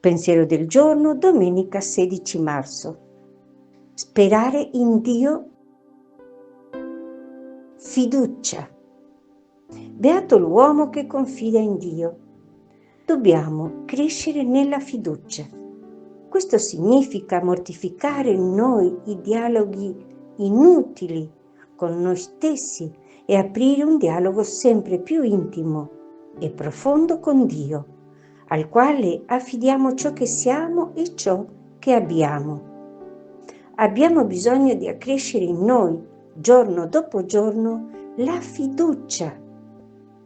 Pensiero del giorno, domenica 16 marzo. Sperare in Dio, fiducia. Beato l'uomo che confida in Dio. Dobbiamo crescere nella fiducia. Questo significa mortificare in noi i dialoghi inutili con noi stessi e aprire un dialogo sempre più intimo e profondo con Dio, al quale affidiamo ciò che siamo e ciò che abbiamo. Abbiamo bisogno di accrescere in noi, giorno dopo giorno, la fiducia.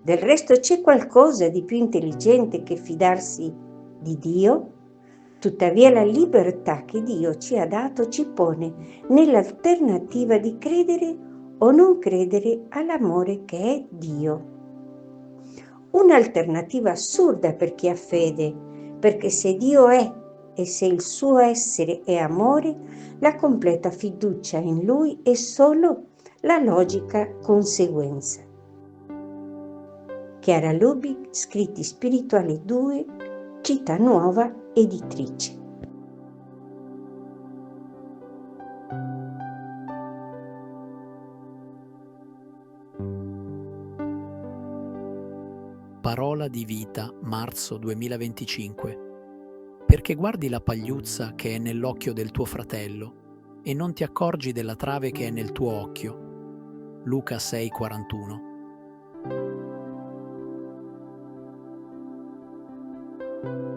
Del resto c'è qualcosa di più intelligente che fidarsi di Dio? Tuttavia la libertà che Dio ci ha dato ci pone nell'alternativa di credere o non credere all'amore che è Dio. Un'alternativa assurda per chi ha fede, perché se Dio è e se il suo essere è amore, la completa fiducia in Lui è solo la logica conseguenza. Chiara Lubick, Scritti Spirituali 2, Città Nuova, editrice. Parola di vita, marzo 2025. Perché guardi la pagliuzza che è nell'occhio del tuo fratello e non ti accorgi della trave che è nel tuo occhio. Luca 6,41.